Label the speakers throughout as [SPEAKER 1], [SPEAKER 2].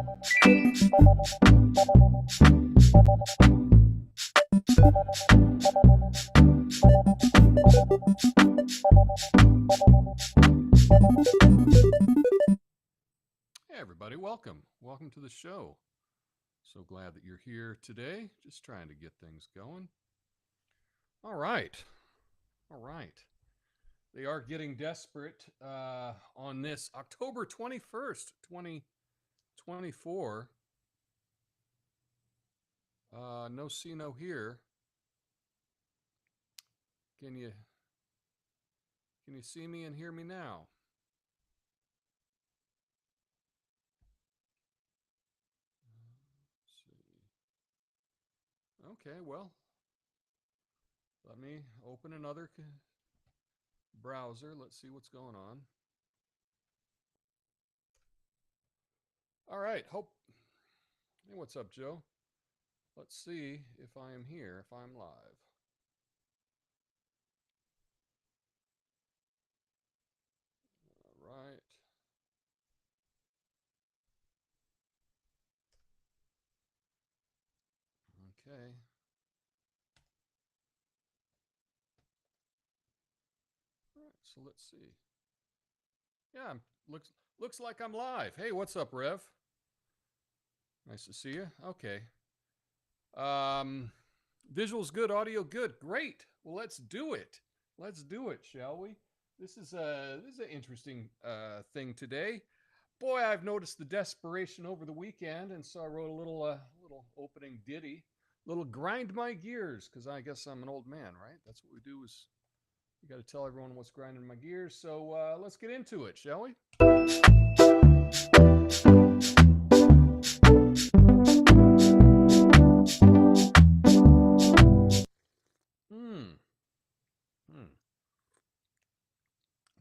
[SPEAKER 1] Hey everybody, welcome. Welcome to the show. So glad that you're here today. Just trying to get things going. All right. They are getting desperate on this October 21st, 2024. No see, no hear. Can you see me and hear me now? Let's see. Okay, well, let me open another browser. Let's see what's going on. All right. Hey, what's up, Joe? Let's see if I am here, if I'm live. All right. Okay. All right, so let's see. Yeah, looks like I'm live. Hey, what's up, Rev? Nice to see you. Okay. Visuals good, audio good. Great. Well, let's do it. Let's do it, shall we? This is an interesting thing today. Boy, I've noticed the desperation over the weekend, and so I wrote a little opening ditty, little grind my gears, because I guess I'm an old man, right? That's what we do is we got to tell everyone what's grinding my gears. So let's get into it, shall we?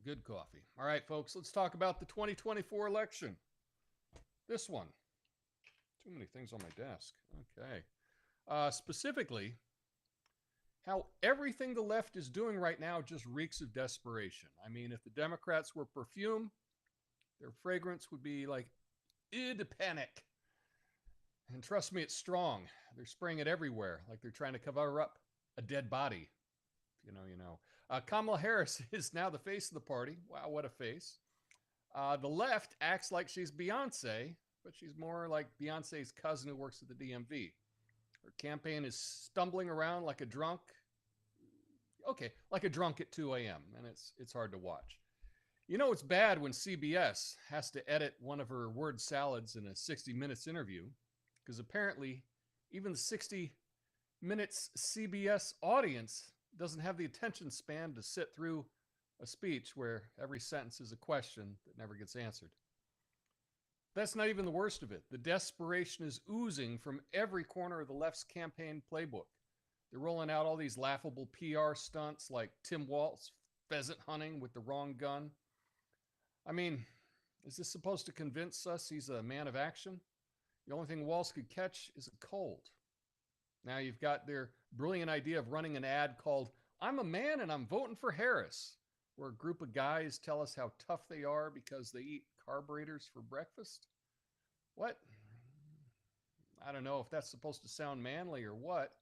[SPEAKER 1] Good coffee. All right, folks, let's talk about the 2024 election. This one. Too many things on my desk. Okay. Specifically, how everything the left is doing right now just reeks of desperation. I mean, if the Democrats were perfume, their fragrance would be like, id panic. And trust me, it's strong. They're spraying it everywhere, like they're trying to cover up a dead body. You know. Kamala Harris is now the face of the party. Wow, what a face. The left acts like she's Beyonce, but she's more like Beyonce's cousin who works at the DMV. Her campaign is stumbling around like a drunk. Okay, like a drunk at 2 a.m., and it's hard to watch. You know it's bad when CBS has to edit one of her word salads in a 60 Minutes interview, because apparently even the 60 Minutes CBS audience doesn't have the attention span to sit through a speech where every sentence is a question that never gets answered. That's not even the worst of it. The desperation is oozing from every corner of the left's campaign playbook. They're rolling out all these laughable PR stunts like Tim Walz pheasant hunting with the wrong gun. I mean, is this supposed to convince us he's a man of action? The only thing Walz could catch is a cold. Now you've got their brilliant idea of running an ad called I'm a Man and I'm Voting for Harris, where a group of guys tell us how tough they are because they eat carburetors for breakfast. What? I don't know if that's supposed to sound manly or what.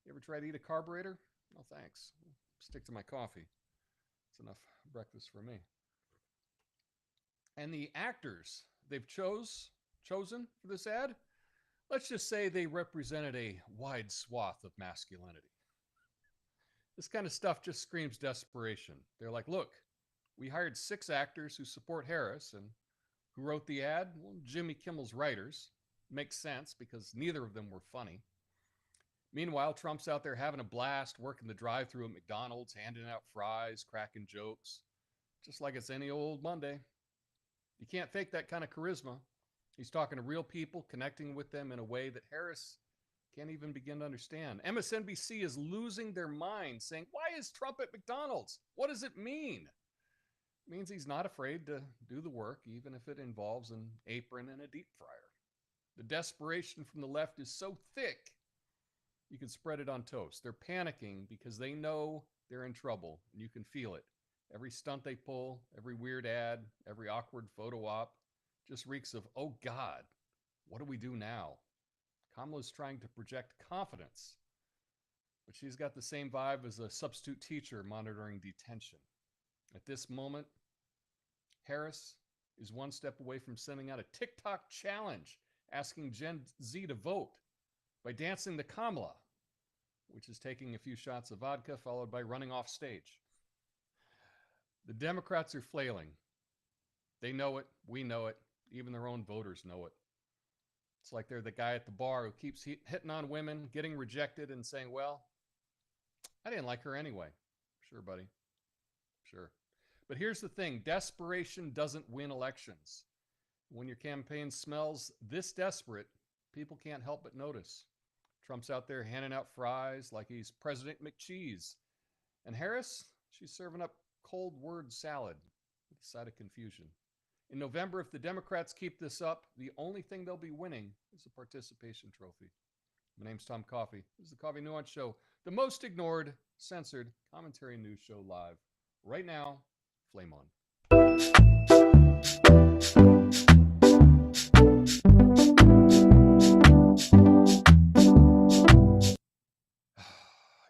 [SPEAKER 1] You ever try to eat a carburetor? No thanks. Stick to my coffee. It's enough breakfast for me. And the actors they've chosen for this ad, let's just say they represented a wide swath of masculinity. This kind of stuff just screams desperation. They're like, look, we hired 6 actors who support Harris, and who wrote the ad? Well, Jimmy Kimmel's writers. Makes sense because neither of them were funny. Meanwhile, Trump's out there having a blast, working the drive-thru at McDonald's, handing out fries, cracking jokes, just like it's any old Monday. You can't fake that kind of charisma. He's talking to real people, connecting with them in a way that Harris can't even begin to understand. MSNBC is losing their mind, saying, why is Trump at McDonald's? What does it mean? It means he's not afraid to do the work, even if it involves an apron and a deep fryer. The desperation from the left is so thick, you can spread it on toast. They're panicking because they know they're in trouble, and you can feel it. Every stunt they pull, every weird ad, every awkward photo op just reeks of, oh God, What do we do now? Kamala's trying to project confidence, but she's got the same vibe as a substitute teacher monitoring detention. At this moment, Harris is one step away from sending out a TikTok challenge asking Gen Z to vote by dancing to Kamala, which is taking a few shots of vodka followed by running off stage. The Democrats are flailing. They know it. We know it. Even their own voters know it. It's like they're the guy at the bar who keeps hitting on women, getting rejected, and saying, well, I didn't like her anyway. Sure, buddy. Sure. But here's the thing. Desperation doesn't win elections. When your campaign smells this desperate, people can't help but notice. Trump's out there handing out fries like he's President McCheese. And Harris, she's serving up cold word salad with a side of confusion. In November, if the Democrats keep this up, the only thing they'll be winning is a participation trophy. My name's Tom Coffey. This is the Coffey Nuance Show, the most ignored, censored commentary news show live. Right now, flame on.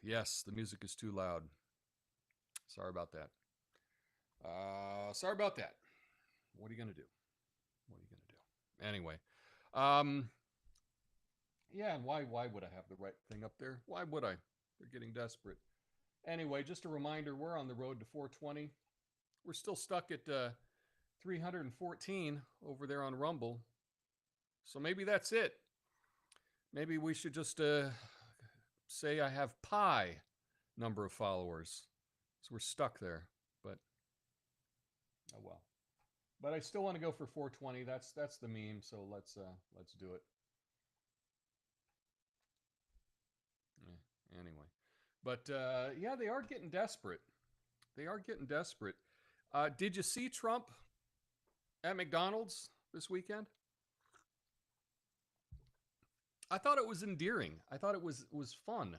[SPEAKER 1] Yes, the music is too loud. Sorry about that. What are you going to do? Anyway, yeah, and why would I have the right thing up there? Why would I? They're getting desperate. Anyway, just a reminder, we're on the road to 420. We're still stuck at 314 over there on Rumble. So maybe that's it. Maybe we should just say I have pi number of followers. So we're stuck there, but oh well. But I still want to go for 420. That's the meme, so let's do it. Anyway. But yeah, they are getting desperate. Did you see Trump at McDonald's this weekend? I thought it was endearing. I thought it was fun.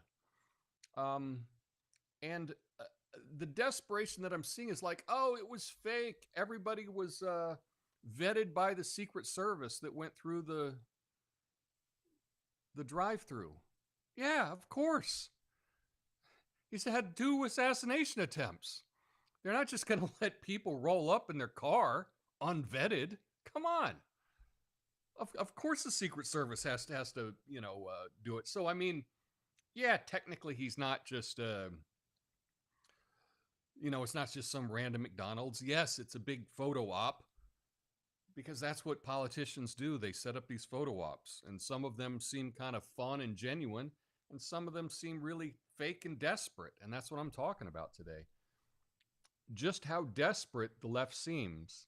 [SPEAKER 1] And the desperation that I'm seeing is like, oh, it was fake. Everybody was vetted by the Secret Service that went through the drive-thru. Yeah, of course. He's had 2 assassination attempts. They're not just going to let people roll up in their car unvetted. Come on. Of course the Secret Service has to do it. So, I mean, yeah, technically he's not just, it's not just some random McDonald's. Yes, it's a big photo op because that's what politicians do. They set up these photo ops, and some of them seem kind of fun and genuine, and some of them seem really fake and desperate. And that's what I'm talking about today. Just how desperate the left seems.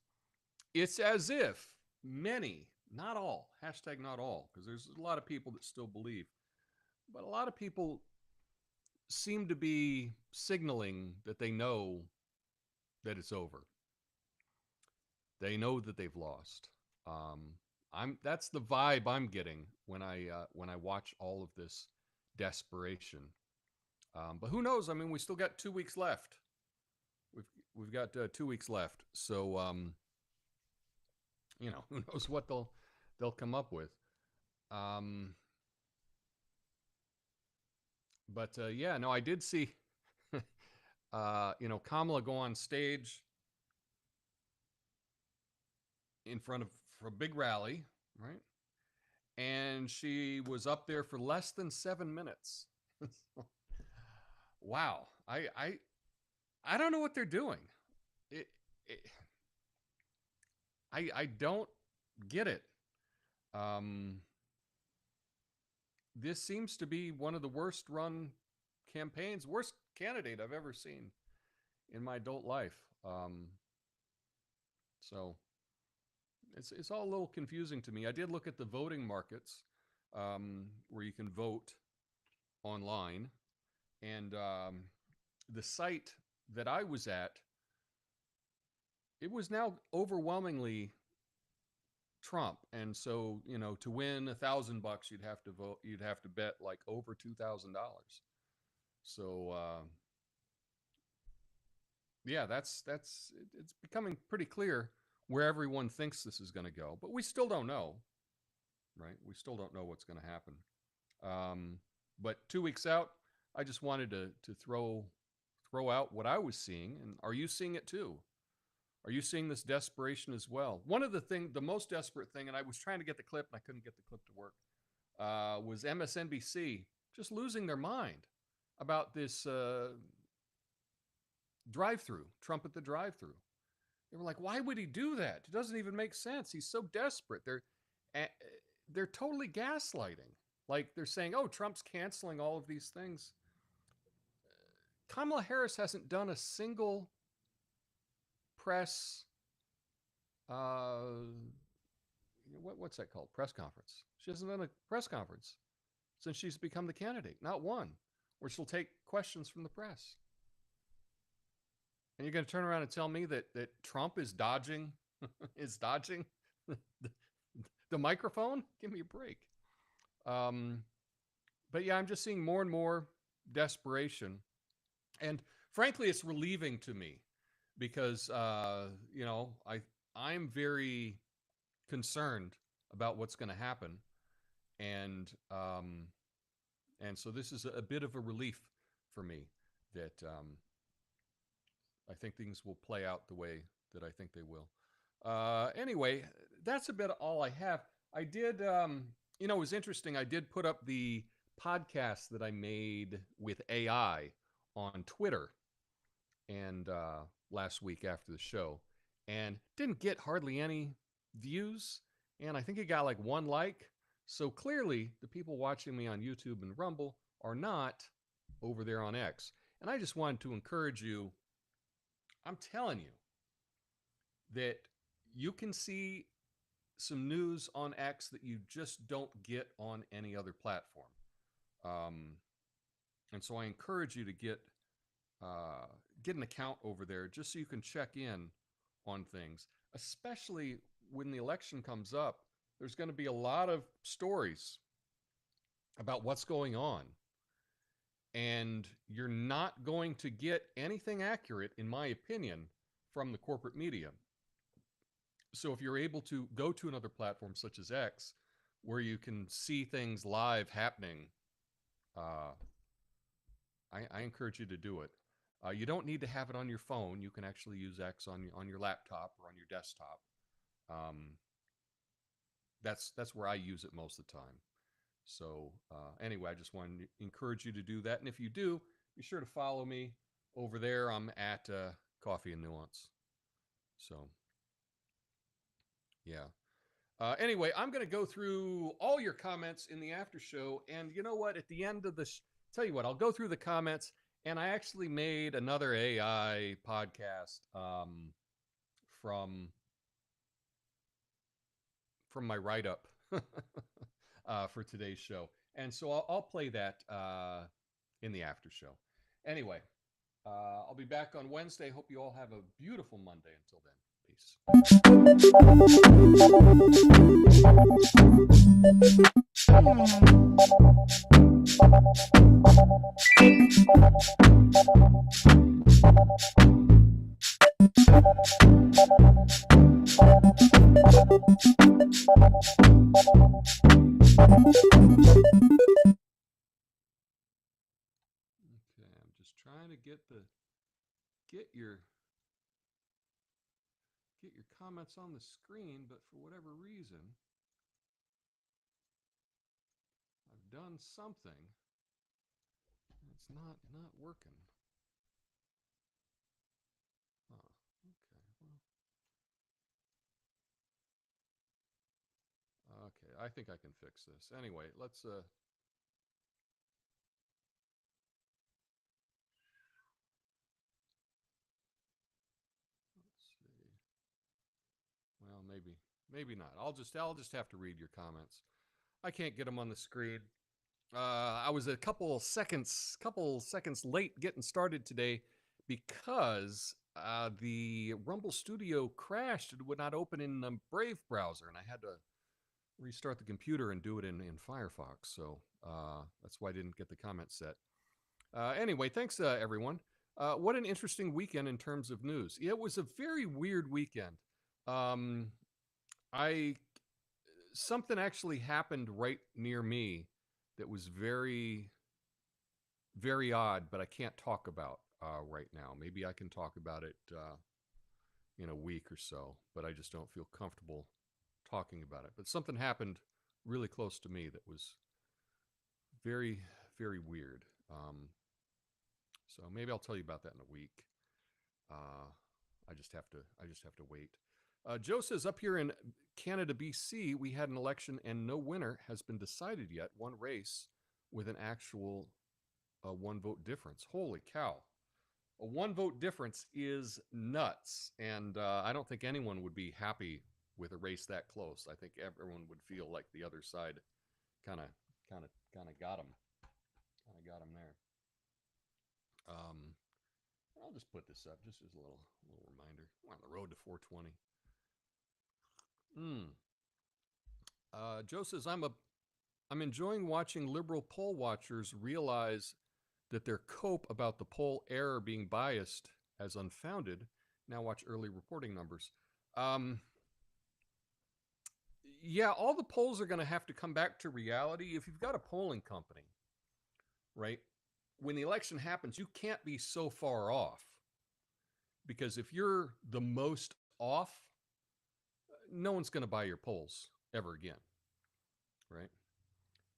[SPEAKER 1] It's as if many, not all, hashtag not all, because there's a lot of people that still believe, but a lot of people seem to be signaling that they know that it's over. They know that they've lost. That's the vibe I'm getting when I watch all of this desperation. But who knows? I mean, we still got 2 weeks left. We've got 2 weeks left. So who knows what they'll come up with. But yeah, no, I did see Kamala go on stage in front of for a big rally, right? And she was up there for less than 7 minutes. Wow. I don't know what they're doing. I don't get it. This seems to be one of the worst run campaigns, worst candidate I've ever seen in my adult life. So it's all a little confusing to me. I did look at the voting markets where you can vote online, and the site that I was at, it was now overwhelmingly Trump. And so, to win $1,000, you'd have to bet like over $2,000. So, yeah, it's becoming pretty clear where everyone thinks this is going to go, but we still don't know. right? We still don't know what's going to happen. But 2 weeks out, I just wanted to throw out what I was seeing. And are you seeing it too? Are you seeing this desperation as well? One of the most desperate thing, and I was trying to get the clip and I couldn't get the clip to work, was MSNBC just losing their mind about this drive-through, Trump at the drive-through. They were like, why would he do that? It doesn't even make sense. He's so desperate. They're totally gaslighting. Like they're saying, oh, Trump's canceling all of these things. Kamala Harris hasn't done a single press, what's that called? Press conference. She hasn't done a press conference since she's become the candidate. Not one, where she'll take questions from the press. And you're going to turn around and tell me that Trump is dodging the microphone? Give me a break. But yeah, I'm just seeing more and more desperation. And frankly, it's relieving to me because, I'm very concerned about what's going to happen. And so this is a bit of a relief for me that I think things will play out the way that I think they will. Anyway, that's about all I have. I did, it was interesting. I did put up the podcast that I made with AI on Twitter and last week after the show, and didn't get hardly any views. And I think it got like 1 like. So clearly the people watching me on YouTube and Rumble are not over there on X. And I just wanted to encourage you. I'm telling you that you can see some news on X that you just don't get on any other platform. And so I encourage you to get an account over there just so you can check in on things, especially when the election comes up. There's going to be a lot of stories about what's going on. And you're not going to get anything accurate, in my opinion, from the corporate media. So if you're able to go to another platform such as X, where you can see things live happening, I encourage you to do it. You don't need to have it on your phone. You can actually use X on your laptop or on your desktop. That's where I use it most of the time. So anyway, I just wanted to encourage you to do that. And if you do, be sure to follow me over there. I'm at Coffee and Nuance. So yeah. Anyway, I'm going to go through all your comments in the after show. And you know what? At the end of the tell you what, I'll go through the comments. And I actually made another AI podcast from my write-up for today's show. And so I'll play that in the after show. Anyway, I'll be back on Wednesday. Hope you all have a beautiful Monday. Until then, peace. Trying to get your comments on the screen, but for whatever reason, I've done something. It's not working. Oh, okay. Well, okay, I think I can fix this. Anyway, let's see. Well, maybe not. I'll just have to read your comments. I can't get them on the screen. I was a couple seconds late getting started today because the Rumble Studio crashed. It would not open in the Brave browser, and I had to restart the computer and do it in Firefox. So that's why I didn't get the comments set. Anyway, thanks everyone. What an interesting weekend in terms of news. It was a very weird weekend. something actually happened right near me that was very, very odd, but I can't talk about right now. Maybe I can talk about it in a week or so, but I just don't feel comfortable talking about it. But something happened really close to me that was very, very weird. So maybe I'll tell you about that in a week. Uh, I just have to wait. Joe says up here in Canada, BC, we had an election and no winner has been decided yet. One race with an actual one vote difference. Holy cow! A one vote difference is nuts, and I don't think anyone would be happy with a race that close. I think everyone would feel like the other side kind of, kind of got them, there. Um, I'll just put this up just as a little reminder. We're on the road to 420. Joe says I'm enjoying watching liberal poll watchers realize that their cope about the poll error being biased as unfounded. Now watch early reporting numbers. Yeah, all the polls are going to have to come back to reality. If you've got a polling company, right, when the election happens, you can't be so far off. Because if you're the most off, no one's going to buy your polls ever again, right?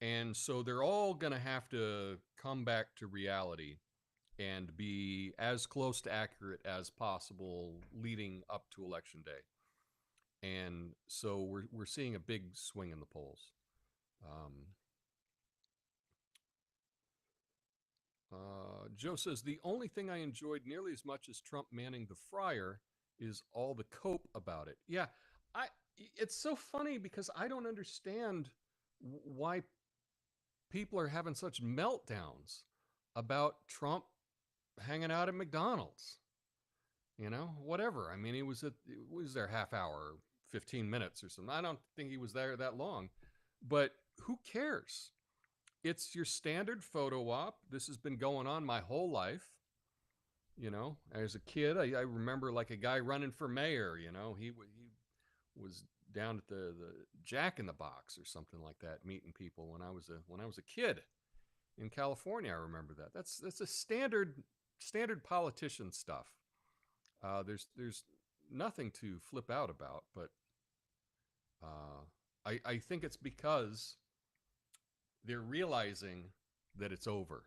[SPEAKER 1] And so they're all going to have to come back to reality and be as close to accurate as possible leading up to election day. And so we're seeing a big swing in the polls. Joe says the only thing I enjoyed nearly as much as Trump manning the fryer is all the cope about it. Yeah, it's so funny because I don't understand why people are having such meltdowns about Trump hanging out at McDonald's. You know, whatever. I mean, he was there half hour, 15 minutes or something. I don't think he was there that long, but who cares? It's your standard photo op. This has been going on my whole life. You know, as a kid, I remember like a guy running for mayor. You know, he was down at the Jack in the Box or something like that, meeting people when I was a kid in California. I remember that. That's a standard politician stuff. There's nothing to flip out about, but I think it's because they're realizing that it's over.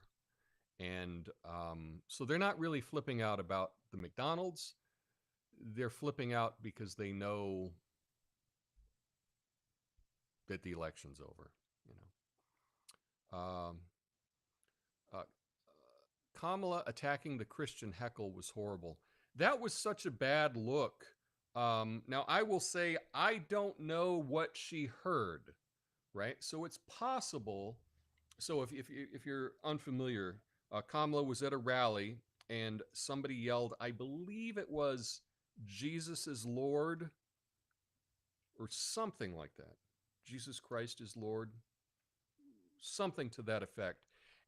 [SPEAKER 1] And so they're not really flipping out about the McDonald's. They're flipping out because they know that the election's over. You know, Kamala attacking the Christian heckle was horrible. That was such a bad look. Now I will say I don't know what she heard. Right, so it's possible. So if you're unfamiliar, Kamala was at a rally and somebody yelled, I believe it was Jesus is Lord or something like that. Jesus Christ is Lord, something to that effect.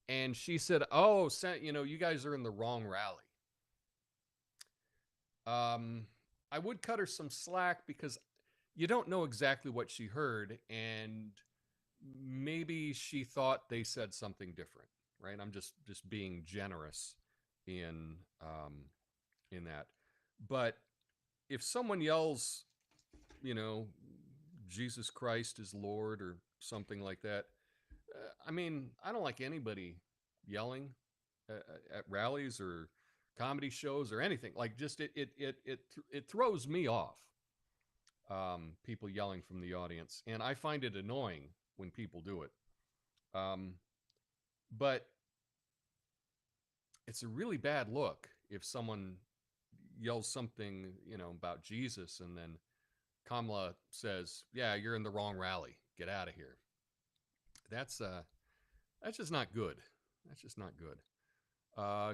[SPEAKER 1] And she said, oh, you guys are in the wrong rally. I would cut her some slack because you don't know exactly what she heard, and maybe she thought they said something different, right? I'm just being generous in that. But if someone yells, you know, Jesus Christ is Lord or something like that, I mean, I don't like anybody yelling at rallies or comedy shows or anything. Like, just it throws me off. People yelling from the audience, and I find it annoying when people do it. But it's a really bad look if someone yells something, you know, about Jesus, and then Kamala says, "Yeah, you're in the wrong rally. Get out of here." That's just not good. That's just not good.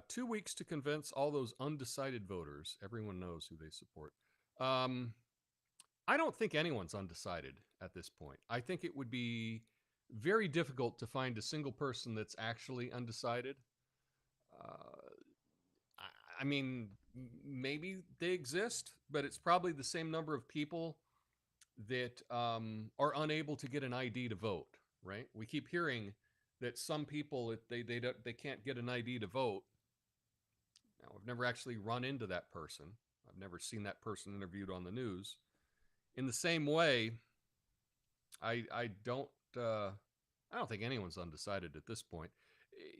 [SPEAKER 1] 2 weeks to convince all those undecided voters. Everyone knows who they support. I don't think anyone's undecided at this point. I think it would be very difficult to find a single person that's actually undecided. I mean, maybe they exist, but it's probably the same number of people that are unable to get an ID to vote, right? We keep hearing that some people, they can't get an ID to vote. Now, I've never actually run into that person. I've never seen that person interviewed on the news. In the same way, I don't I don't think anyone's undecided at this point.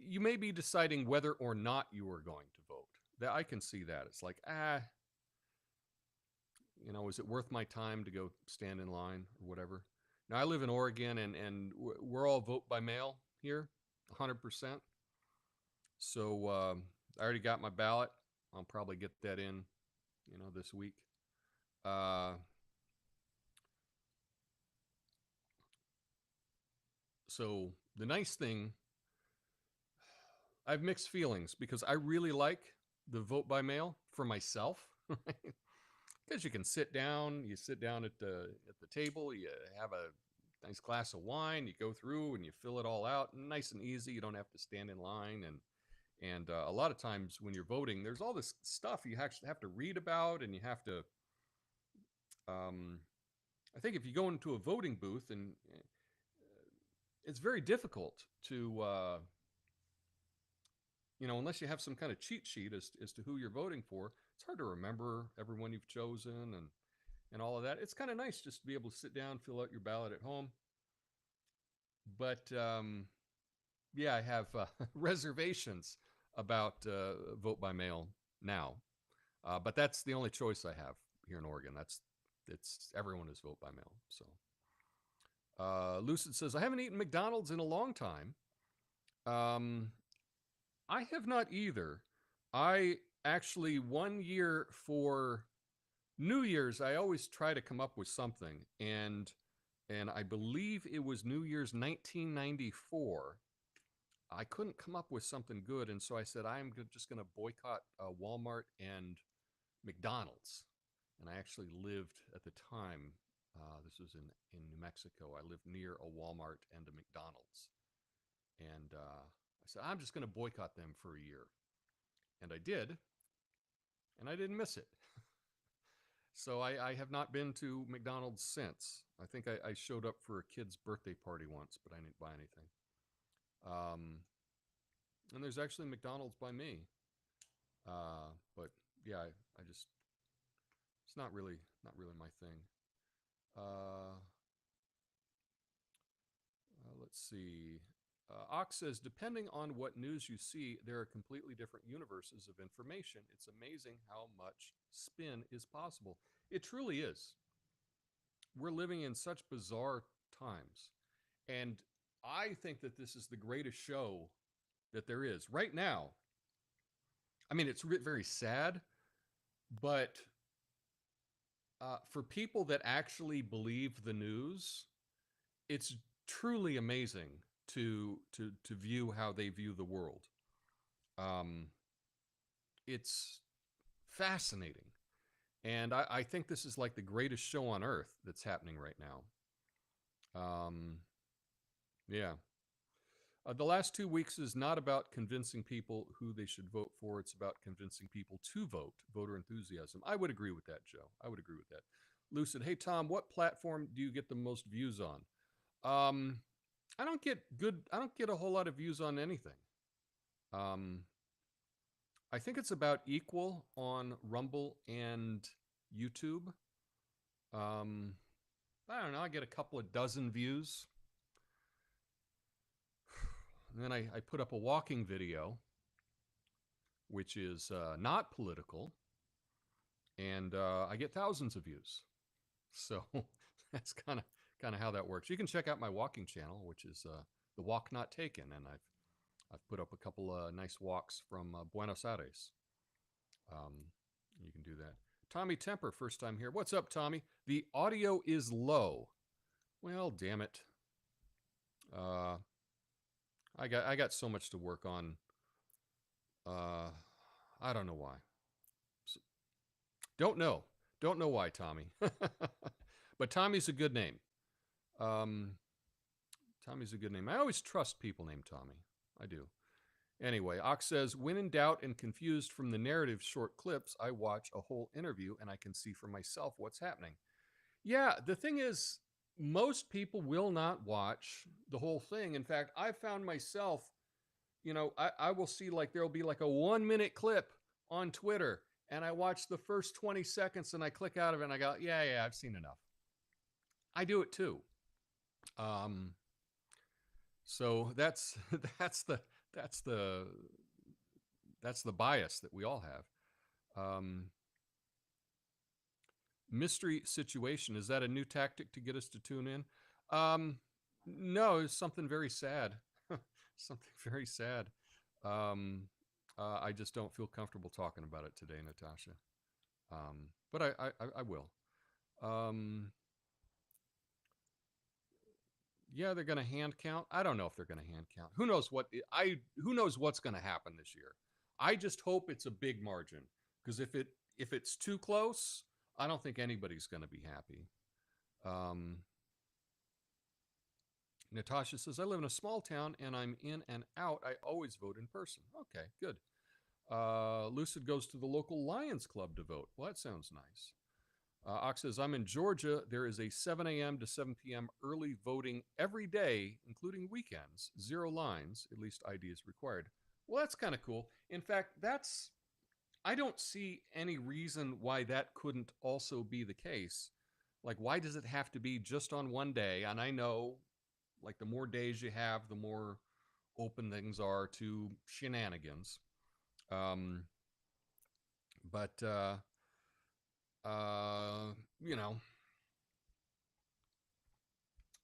[SPEAKER 1] You may be deciding whether or not you are going to vote. That I can see that. It's like, is it worth my time to go stand in line or whatever? Now I live in Oregon, and we're all vote by mail here, 100%. So I already got my ballot. I'll probably get that in, this week. So the nice thing, I have mixed feelings because I really like the vote by mail for myself, right? Because you can sit down at the table, you have a nice glass of wine, you go through and you fill it all out, nice and easy. You don't have to stand in line, and a lot of times when you're voting, there's all this stuff you actually have to read about, and you have to. I think if you go into a voting booth, and it's very difficult to, unless you have some kind of cheat sheet as to who you're voting for, it's hard to remember everyone you've chosen and all of that. It's kind of nice just to be able to sit down, fill out your ballot at home. But yeah, I have reservations about vote by mail now. But that's the only choice I have here in Oregon. It's everyone is vote by mail. So Lucid says, I haven't eaten McDonald's in a long time. I have not either. I actually, one year for New Year's, I always try to come up with something, and I believe it was New Year's 1994. I couldn't come up with something good, and so I said I'm just going to boycott Walmart and McDonald's. And I actually lived at the time. This was in New Mexico. I lived near a Walmart and a McDonald's, and I said I'm just going to boycott them for a year. And I did, and I didn't miss it. So I have not been to McDonald's since. I think I showed up for a kid's birthday party once, but I didn't buy anything. And there's actually McDonald's by me. But yeah, I just, it's not really my thing. Let's see. Ox says, depending on what news you see, there are completely different universes of information. It's amazing how much spin is possible. It truly is. We're living in such bizarre times. And I think that this is the greatest show that there is right now. I mean, it's very sad, but for people that actually believe the news, it's truly amazing to view how they view the world. It's fascinating. And I think this is like the greatest show on earth that's happening right now. Yeah. The last 2 weeks is not about convincing people who they should vote for. It's about convincing people to vote, voter enthusiasm. I would agree with that, Joe. I would agree with that. Lucid, hey, Tom, what platform do you get the most views on? I don't get a whole lot of views on anything. I think it's about equal on Rumble and YouTube. I don't know. I get a couple of dozen views. And then I put up a walking video, which is not political, and I get thousands of views. So that's kind of how that works. You can check out my walking channel, which is The Walk Not Taken, and I've put up a couple of nice walks from Buenos Aires. You can do that. Tommy Temper, first time here. What's up, Tommy? The audio is low. Well, damn it. I got so much to work on. I don't know why. So, don't know why, Tommy. But Tommy's a good name. Tommy's a good name. I always trust people named Tommy. I do. Anyway, Ox says, when in doubt and confused from the narrative short clips, I watch a whole interview and I can see for myself what's happening. Yeah, the thing is, most people will not watch the whole thing. In fact, I found myself, I will see like there'll be like a 1 minute clip on Twitter, and I watch the first 20 seconds and I click out of it and I go, yeah, I've seen enough. I do it too. Um, so that's the that's the that's the bias that we all have. Mystery situation, is that a new tactic to get us to tune in? No, it's something very sad. Something very sad. Um, I just don't feel comfortable talking about it today, Natasha. But I will. Um, yeah, they're going to hand count. I don't know if they're going to hand count. Who knows who knows what's going to happen this year. I just hope it's a big margin, because if it's too close, I don't think anybody's going to be happy. Natasha says, I live in a small town and I'm in and out. I always vote in person. Okay, good. Lucid goes to the local Lions Club to vote. Well, that sounds nice. Ox says, I'm in Georgia. There is a 7 a.m. to 7 p.m. early voting every day, including weekends. 0 lines, at least ID is required. Well, that's kind of cool. In fact, I don't see any reason why that couldn't also be the case. Like, why does it have to be just on one day? And I know, like, the more days you have, the more open things are to shenanigans. But I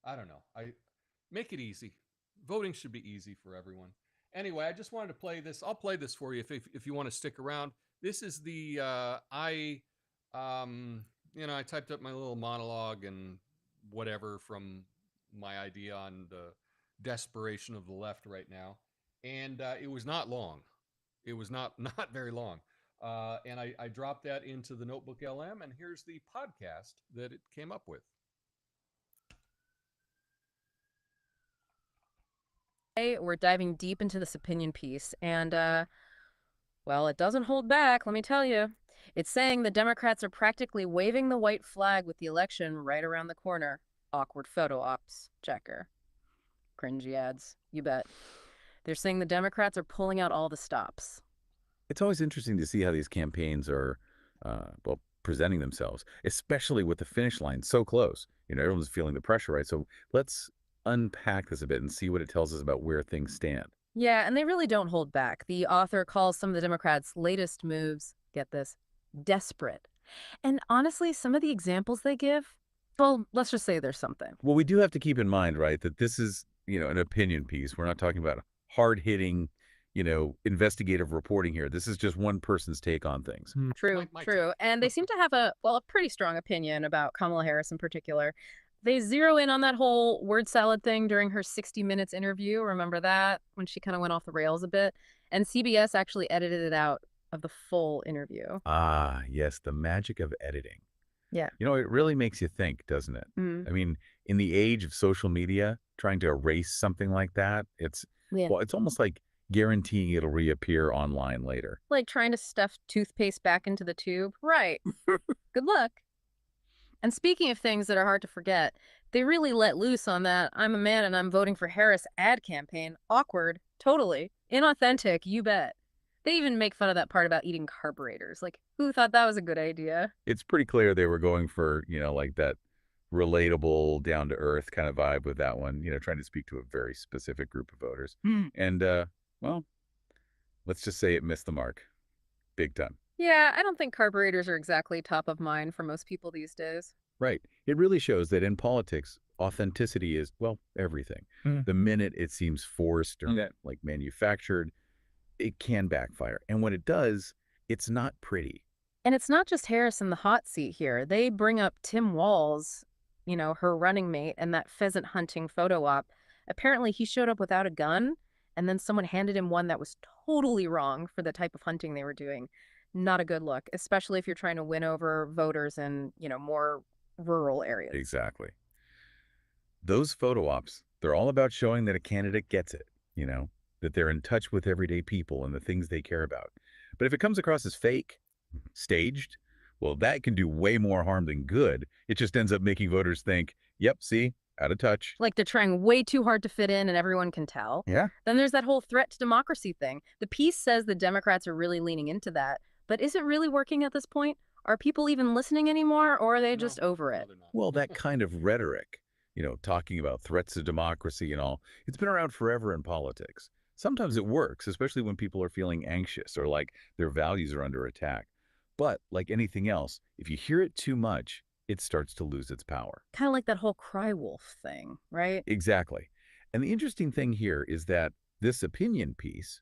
[SPEAKER 1] don't know. I make it easy. Voting should be easy for everyone. Anyway, I just wanted to play this. I'll play this for you if you want to stick around. This is the I typed up my little monologue and whatever from my idea on the desperation of the left right now, and it was not long. It was not very long. And I dropped that into the Notebook LM, and here's the podcast that it came up with.
[SPEAKER 2] We're diving deep into this opinion piece, and, well, it doesn't hold back, let me tell you. It's saying the Democrats are practically waving the white flag with the election right around the corner. Awkward photo ops, checker. Cringy ads, you bet. They're saying the Democrats are pulling out all the stops.
[SPEAKER 3] It's always interesting to see how these campaigns are, presenting themselves, especially with the finish line so close. Everyone's feeling the pressure, right? So let's unpack this a bit and see what it tells us about where things stand.
[SPEAKER 2] Yeah, and they really don't hold back. The author calls some of the Democrats' latest moves, get this, desperate. And honestly, some of the examples they give, well, let's just say there's something.
[SPEAKER 3] Well, we do have to keep in mind, right, that this is, an opinion piece. We're not talking about hard-hitting, investigative reporting here. This is just one person's take on things.
[SPEAKER 2] True, true. And they seem to have a pretty strong opinion about Kamala Harris in particular. They zero in on that whole word salad thing during her 60 Minutes interview. Remember that? When she kind of went off the rails a bit. And CBS actually edited it out of the full interview.
[SPEAKER 3] Ah, yes, the magic of editing.
[SPEAKER 2] Yeah.
[SPEAKER 3] It really makes you think, doesn't it?
[SPEAKER 2] Mm.
[SPEAKER 3] I mean, in the age of social media, trying to erase something like that, it's almost like guaranteeing it'll reappear online later.
[SPEAKER 2] Like trying to stuff toothpaste back into the tube. Right. Good luck. And speaking of things that are hard to forget, they really let loose on that I'm a man and I'm voting for Harris ad campaign. Awkward. Totally. Inauthentic. You bet. They even make fun of that part about eating carburetors. Like, who thought that was a good idea?
[SPEAKER 3] It's pretty clear they were going for, like that relatable, down-to-earth kind of vibe with that one, trying to speak to a very specific group of voters. And, well, let's just say it missed the mark. Big time.
[SPEAKER 2] Yeah, I don't think carburetors are exactly top of mind for most people these days.
[SPEAKER 3] Right. It really shows that in politics, authenticity is, well, everything. The minute it seems forced or like manufactured, it can backfire. And when it does, it's not pretty.
[SPEAKER 2] And it's not just Harris in the hot seat here. They bring up Tim Walz, her running mate, and that pheasant hunting photo op. Apparently, he showed up without a gun, and then someone handed him one that was totally wrong for the type of hunting they were doing. Not a good look, especially if you're trying to win over voters in, more rural areas.
[SPEAKER 3] Exactly. Those photo ops, they're all about showing that a candidate gets it, that they're in touch with everyday people and the things they care about. But if it comes across as fake, staged, Well, that can do way more harm than good. It just ends up making voters think, yep, see, out of touch.
[SPEAKER 2] Like they're trying way too hard to fit in and everyone can tell.
[SPEAKER 3] Yeah.
[SPEAKER 2] Then there's that whole threat to democracy thing. The piece says the Democrats are really leaning into that. But is it really working at this point? Are people even listening anymore, or are they just over it?
[SPEAKER 1] they're not.
[SPEAKER 3] Well, that kind of rhetoric, talking about threats to democracy and all, it's been around forever in politics. Sometimes it works, especially when people are feeling anxious or like their values are under attack. But like anything else, if you hear it too much, it starts to lose its power.
[SPEAKER 2] Kind of like that whole cry wolf thing, right?
[SPEAKER 3] Exactly. And the interesting thing here is that this opinion piece,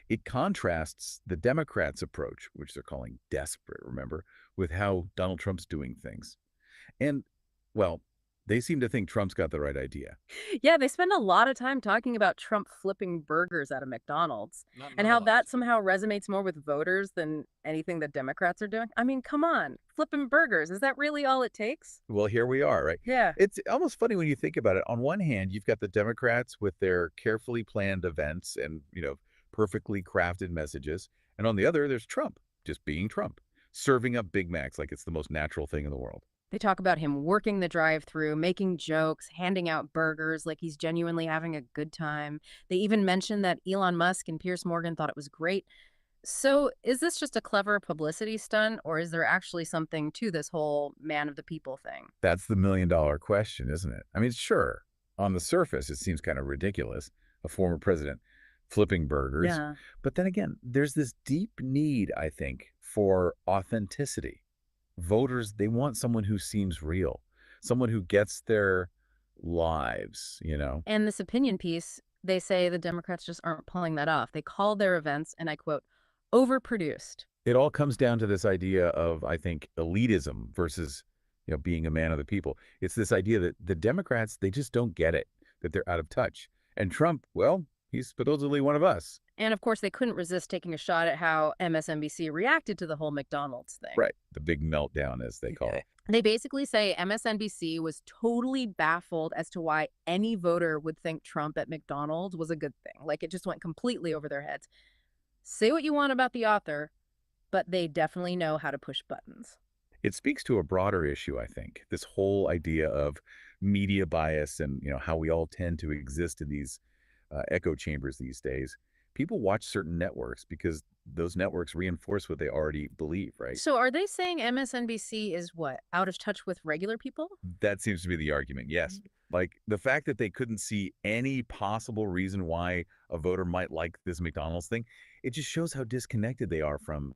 [SPEAKER 3] it contrasts the Democrats' approach, which they're calling desperate, remember, with how Donald Trump's doing things. And, well, they seem to think Trump's got the right idea.
[SPEAKER 2] Yeah, they spend a lot of time talking about Trump flipping burgers at a McDonald's and how that somehow resonates more with voters than anything that Democrats are doing. I mean, come on, flipping burgers, is that really all it takes?
[SPEAKER 3] Well, here we are, right?
[SPEAKER 2] Yeah.
[SPEAKER 3] It's almost funny when you think about it. On one hand, you've got the Democrats with their carefully planned events and, perfectly crafted messages. And on the other, there's Trump, just being Trump, serving up Big Macs like it's the most natural thing in the world.
[SPEAKER 2] They talk about him working the drive-thru, making jokes, handing out burgers like he's genuinely having a good time. They even mentioned that Elon Musk and Piers Morgan thought it was great. So is this just a clever publicity stunt, or is there actually something to this whole man of the people thing?
[SPEAKER 3] That's the million-dollar question, isn't it? I mean, sure, on the surface, it seems kind of ridiculous, a former president flipping burgers.
[SPEAKER 2] Yeah.
[SPEAKER 3] But then again, there's this deep need, I think, for authenticity. Voters, they want someone who seems real, someone who gets their lives.
[SPEAKER 2] And this opinion piece, they say the Democrats just aren't pulling that off. They call their events, and I quote, overproduced.
[SPEAKER 3] It all comes down to this idea of, I think, elitism versus, being a man of the people. It's this idea that the Democrats, they just don't get it, that they're out of touch. And Trump, well, he's supposedly one of us.
[SPEAKER 2] And of course, they couldn't resist taking a shot at how MSNBC reacted to the whole McDonald's thing.
[SPEAKER 3] Right. The big meltdown, as they call it.
[SPEAKER 2] They basically say MSNBC was totally baffled as to why any voter would think Trump at McDonald's was a good thing. Like, it just went completely over their heads. Say what you want about the author, but they definitely know how to push buttons.
[SPEAKER 3] It speaks to a broader issue, I think. This whole idea of media bias and, how we all tend to exist in these echo chambers these days. People watch certain networks because those networks reinforce what they already believe, right?
[SPEAKER 2] So are they saying MSNBC is what, out of touch with regular people?
[SPEAKER 3] That seems to be the argument, yes. Like the fact that they couldn't see any possible reason why a voter might like this McDonald's thing, it just shows how disconnected they are from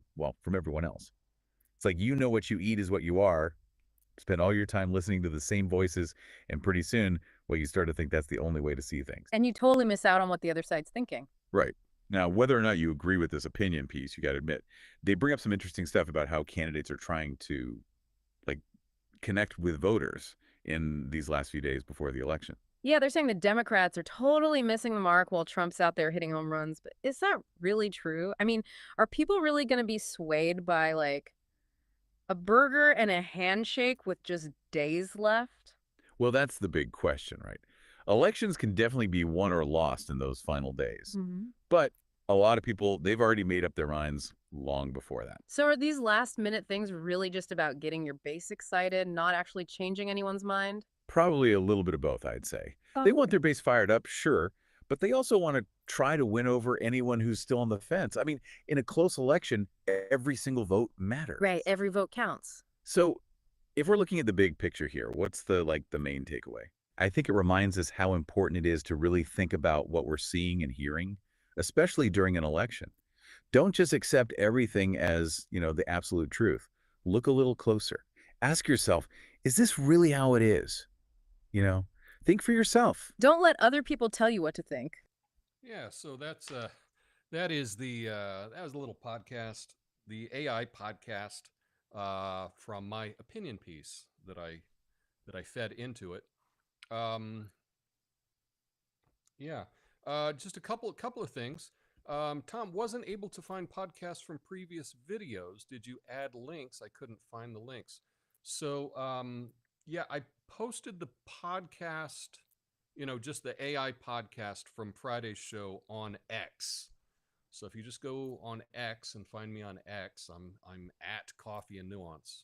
[SPEAKER 3] everyone else. It's like, what you eat is what you are. Spend all your time listening to the same voices, and pretty soon, you start to think that's the only way to see things.
[SPEAKER 2] And you totally miss out on what the other side's thinking.
[SPEAKER 3] Right. Now, whether or not you agree with this opinion piece, you got to admit, they bring up some interesting stuff about how candidates are trying to, connect with voters in these last few days before the election.
[SPEAKER 2] Yeah, they're saying the Democrats are totally missing the mark while Trump's out there hitting home runs. But is that really true? I mean, are people really going to be swayed by, a burger and a handshake with just days left?
[SPEAKER 3] Well, that's the big question, right? Elections can definitely be won or lost in those final days. But a lot of people, they've already made up their minds long before that.
[SPEAKER 2] So are these last minute things really just about getting your base excited, not actually changing anyone's mind?
[SPEAKER 3] Probably a little bit of both, I'd say. They want their base fired up, sure, but they also want to try to win over anyone who's still on the fence. I mean, in a close election, every single vote matters.
[SPEAKER 2] Right, every vote counts.
[SPEAKER 3] So if we're looking at the big picture here, what's the main takeaway? I think it reminds us how important it is to really think about what we're seeing and hearing, especially during an election. Don't just accept everything as, the absolute truth. Look a little closer. Ask yourself, is this really how it is? Think for yourself.
[SPEAKER 2] Don't let other people tell you what to think.
[SPEAKER 1] Yeah, so that was a little podcast, the AI podcast from my opinion piece that I fed into it. Just a couple of things. Tom, wasn't able to find podcasts from previous videos. Did you add links? I couldn't find the links. So, I posted the podcast, just the AI podcast from Friday's show on X. So if you just go on X and find me on X, I'm at Coffee and Nuance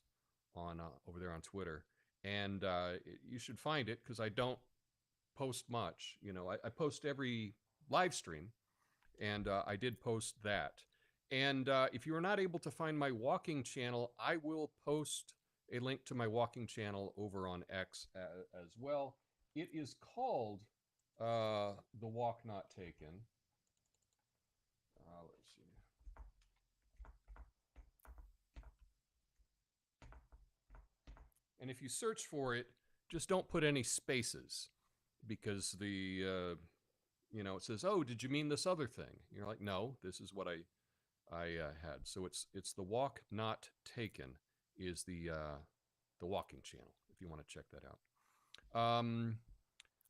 [SPEAKER 1] on over there on Twitter, and you should find it because I don't post much. You know, I post every live stream, and I did post that. And if you are not able to find my walking channel, I will post a link to my walking channel over on X as well. It is called The Walk Not Taken. Let's see. And if you search for it, just don't put any spaces, because the you know, it says, "Oh, did you mean this other thing?" You're like, "No, this is what I had." So it's The Walk Not Taken is the walking channel if you want to check that out.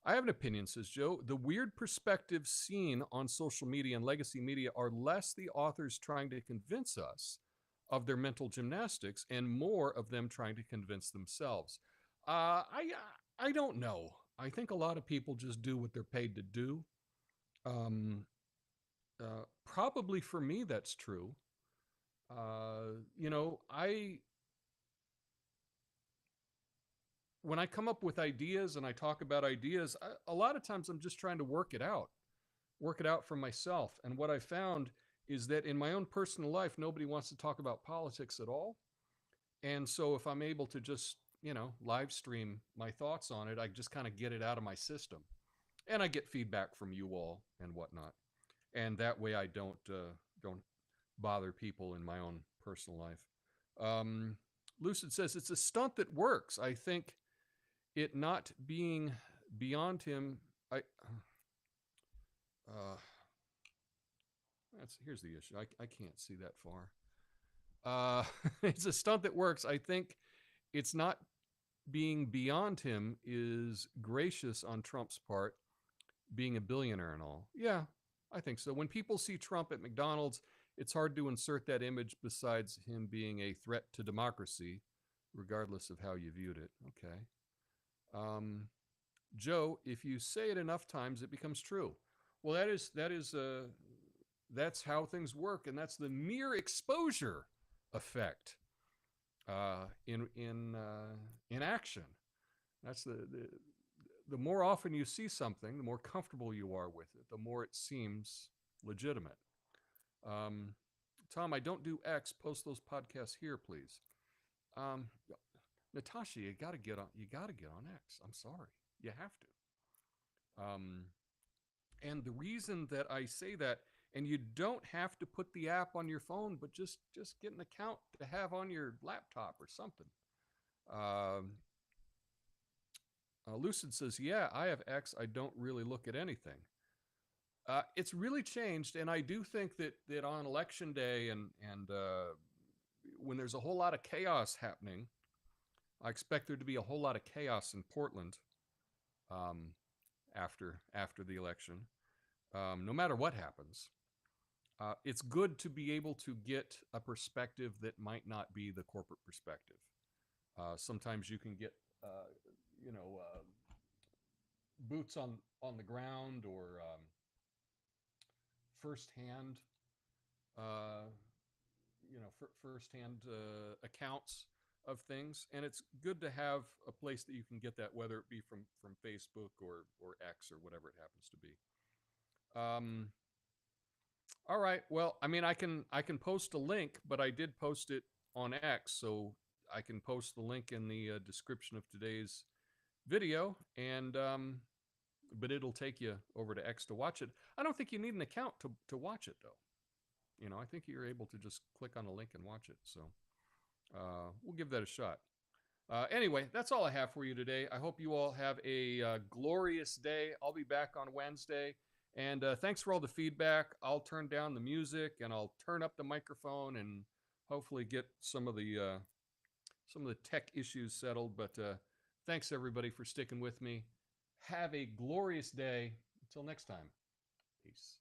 [SPEAKER 1] I have an opinion, says Joe. The weird perspectives seen on social media and legacy media are less the authors trying to convince us of their mental gymnastics and more of them trying to convince themselves. I don't know. I think a lot of people just do what they're paid to do. Probably for me, that's true. You know, when I come up with ideas and I talk about ideas, a lot of times I'm just trying to work it out for myself. And what I found is that in my own personal life, nobody wants to talk about politics at all. And so if I'm able to just, you know, live stream my thoughts on it, I just kind of get it out of my system. And I get feedback from you all and whatnot. And that way I don't bother people in my own personal life. Lucid says it's a stunt that works. I think it not being beyond him. Here's the issue. I can't see that far. It's a stunt that works. I think it's not being beyond him is gracious on Trump's part, being a billionaire and all. Yeah, I think so. When people see Trump at McDonald's, it's hard to insert that image besides him being a threat to democracy, regardless of how you viewed it. Okay. Joe, if you say it enough times, it becomes true. Well, that's how things work, and that's the mere exposure effect in action. That's the more often you see something, the more comfortable you are with it, the more it seems legitimate. Tom, I don't do X. Post those podcasts here, please. Natasha, you gotta get on X. I'm sorry, you have to. And the reason that I say that, and you don't have to put the app on your phone, but just get an account to have on your laptop or something. Lucid says, yeah, I have X. I don't really look at anything. It's really changed, and I do think that on election day and when there's a whole lot of chaos happening, I expect there to be a whole lot of chaos in Portland after the election. No matter what happens, it's good to be able to get a perspective that might not be the corporate perspective. Sometimes you can get boots on the ground or firsthand accounts of things, and it's good to have a place that you can get that, whether it be from Facebook or X or whatever it happens to be. All right, well, I mean, I can post a link, but I did post it on X, so I can post the link in the description of today's video, and but it'll take you over to X to watch it. I don't think you need an account to watch it, though. You know, I think you're able to just click on the link and watch it. So we'll give that a shot. Anyway, that's all I have for you today. I hope you all have a glorious day. I'll be back on Wednesday. And thanks for all the feedback. I'll turn down the music and I'll turn up the microphone and hopefully get some of the tech issues settled. But thanks, everybody, for sticking with me. Have a glorious day. Until next time. Peace.